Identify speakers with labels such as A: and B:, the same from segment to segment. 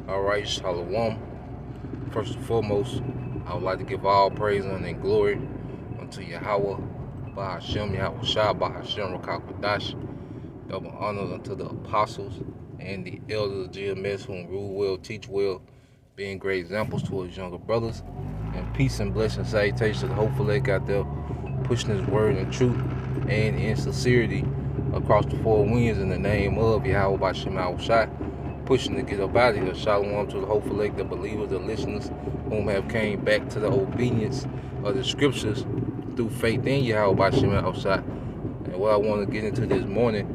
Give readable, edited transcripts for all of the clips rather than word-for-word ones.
A: Alright, Shalom. First and foremost, I would like to give all praise and glory unto Yahweh, Bahashem, Yahweh Shah, Bahashem, Rakakwadash. Double honor unto the apostles and the elders of GMS whom rule well, teach well, being great examples to his younger brothers. And peace and blessing, salutations to the hopeful they got there, pushing his word in truth and in sincerity across the four winds in the name of Yahweh Bahashem, Yahweh Shah. Pushing to get up out of here. Shalom to the hopeful lake, the believers, the listeners, whom have came back to the obedience of the scriptures through faith in Yahweh Bahashem Yahweh Shah. And what I want to get into this morning,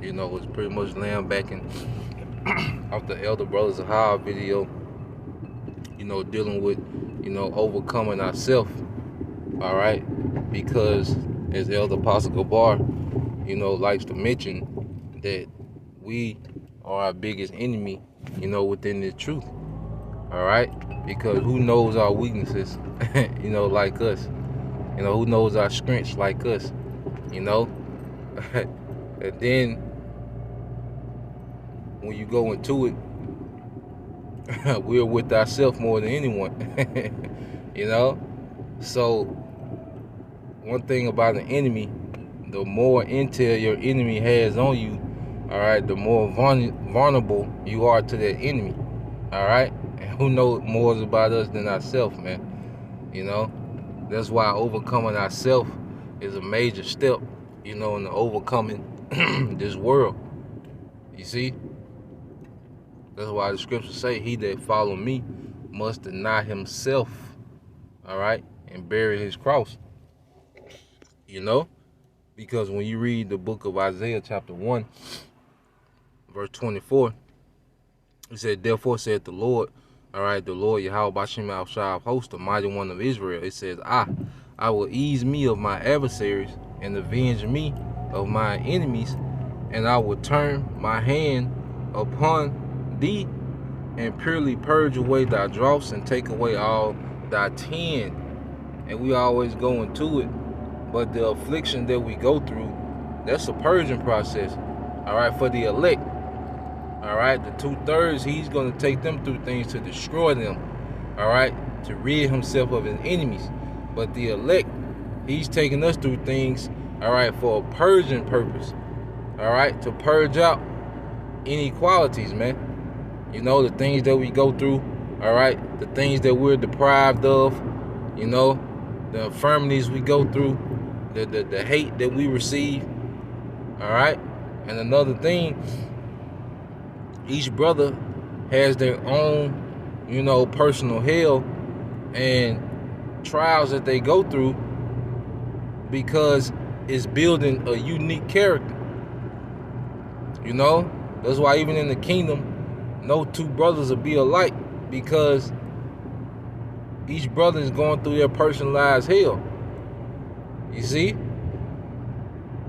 A: is pretty much laying back and off the Elder Brothers of How video, dealing with, overcoming ourselves. All right, because as Elder Apostle Gabar, likes to mention that we are our biggest enemy, within the truth. All right, because who knows our weaknesses, like us, who knows our strengths like us, and then when you go into it, we're with ourselves more than anyone. So one thing about an enemy, the more intel your enemy has on you, all right, the more vulnerable you are to that enemy. All right, and who knows more about us than ourselves, man? That's why overcoming ourselves is a major step, in the overcoming this world. You see, that's why the scriptures say, "He that follow me must deny himself, all right, and bear his cross." Because when you read the book of Isaiah, chapter 1. Verse 24, it said, "Therefore saith the Lord," all right, the Lord Yahweh Bahashem Yahweh Shah of hosts, the mighty one of Israel. It says, I will ease me of my adversaries and avenge me of my enemies, and I will turn my hand upon thee and purely purge away thy dross and take away all thy tin." And we always go into it, but the affliction that we go through, that's a purging process, all right, for the elect. All right, the 2/3, he's going to take them through things to destroy them, all right, to rid himself of his enemies. But the elect, he's taking us through things, all right, for a purging purpose, all right, to purge out inequalities, man. The things that we go through, all right, the things that we're deprived of, the infirmities we go through, the hate that we receive, all right. And another thing, each brother has their own, personal hell and trials that they go through, because it's building a unique character. That's why even in the kingdom, no two brothers will be alike, because each brother is going through their personalized hell. You see?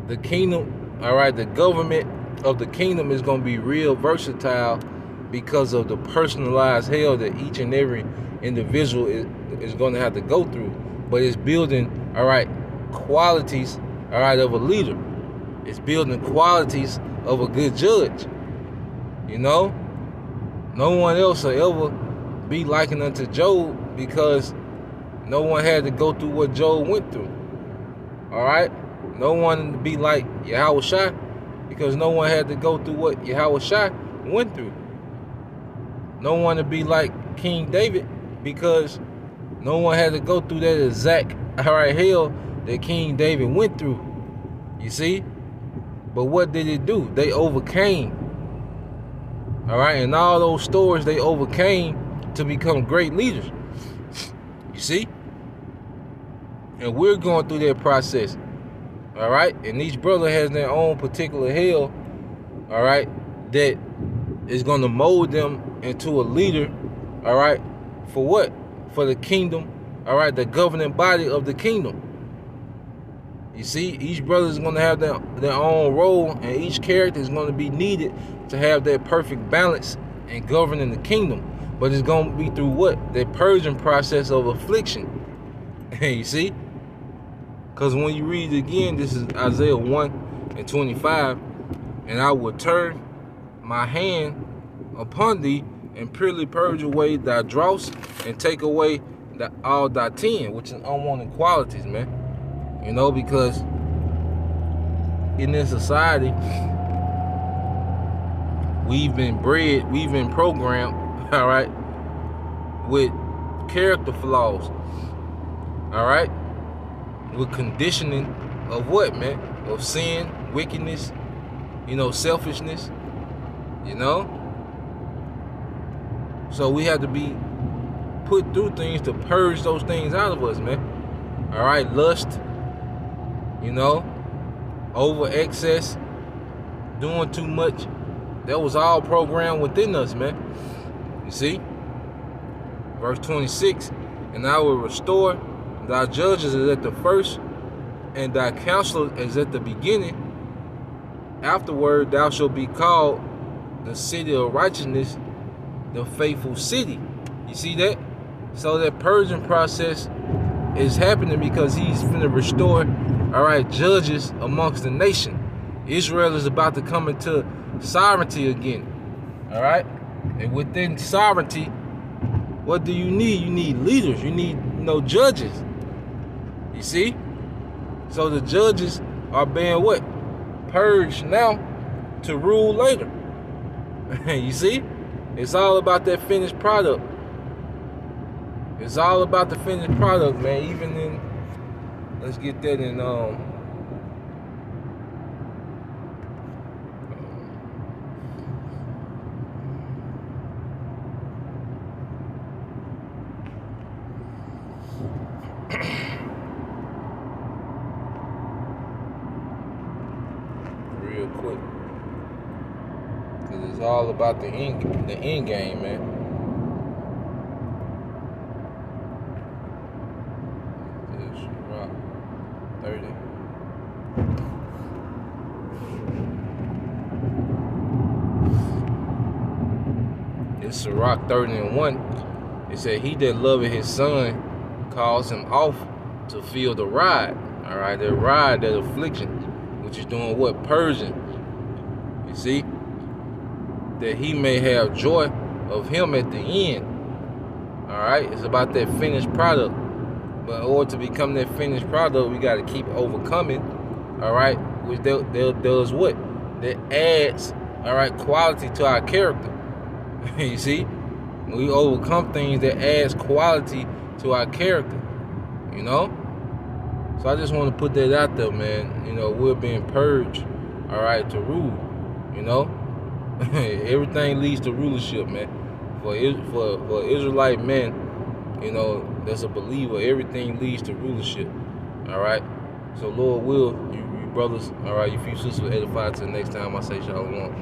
A: The kingdom, all right, the government of the kingdom is going to be real versatile because of the personalized hell that each and every individual is going to have to go through. But it's building, all right, qualities, all right, of a leader. It's building qualities of a good judge. No one else will ever be likened unto Job, because no one had to go through what Job went through. All right? No one to be like Yahweh Shah, because no one had to go through what Yahweh Shah went through. No one to be like King David, because no one had to go through that exact, all right, hell that King David went through. You see? But what did it do? They overcame. All right? And all those stories, they overcame to become great leaders. You see? And we're going through that process. All right? And each brother has their own particular hell, all right, that is going to mold them into a leader, all right, for what? For the kingdom, all right, the governing body of the kingdom. You see, each brother is going to have their own role, and each character is going to be needed to have that perfect balance and governing the kingdom. But it's going to be through what? The purging process of affliction. You see? Because when you read it again, this is Isaiah 1 and 25, and I will turn my hand upon thee and purely purge away thy dross and take away all thy tin, which is unwanted qualities, man. You know, because in this society, we've been bred, we've been programmed, all right, with character flaws, all right, with conditioning of what, man? Of sin, wickedness, you know, selfishness, you know. So we have to be put through things to purge those things out of us, man. All right, lust, you know, over excess, doing too much. That was all programmed within us, man. You see? Verse 26, and I will restore thy judges as at the first, and thy counselors as at the beginning. Afterward, thou shalt be called the city of righteousness, the faithful city. You see that? So that purging process is happening because he's going to restore, all right, judges amongst the nation. Israel is about to come into sovereignty again, all right? And within sovereignty, what do you need? You need leaders. You need, you know, judges. You see? So the judges are being what? Purged now to rule later. You see? It's all about that finished product. It's all about the finished product, man. Even in, let's get that in, real quick, because it's all about the end game, man. Sirach 30. It's Sirach 30:1. It said, "He that loveth his son calls him off to feel the ride." All right, that ride, that affliction, which is doing what? Purging. You see? That he may have joy of him at the end. All right, it's about that finished product. But in order to become that finished product, we got to keep overcoming. All right, which does what? That adds, all right, quality to our character. You see? We overcome things that adds quality to our character. You know? So I just want to put that out there, man. You know, we're being purged, all right, to rule. You know? Everything leads to rulership, man. For Israelite men, you know, that's a believer, everything leads to rulership. All right? So Lord will, you brothers, all right, you few sisters will edify till the next time I say shalom.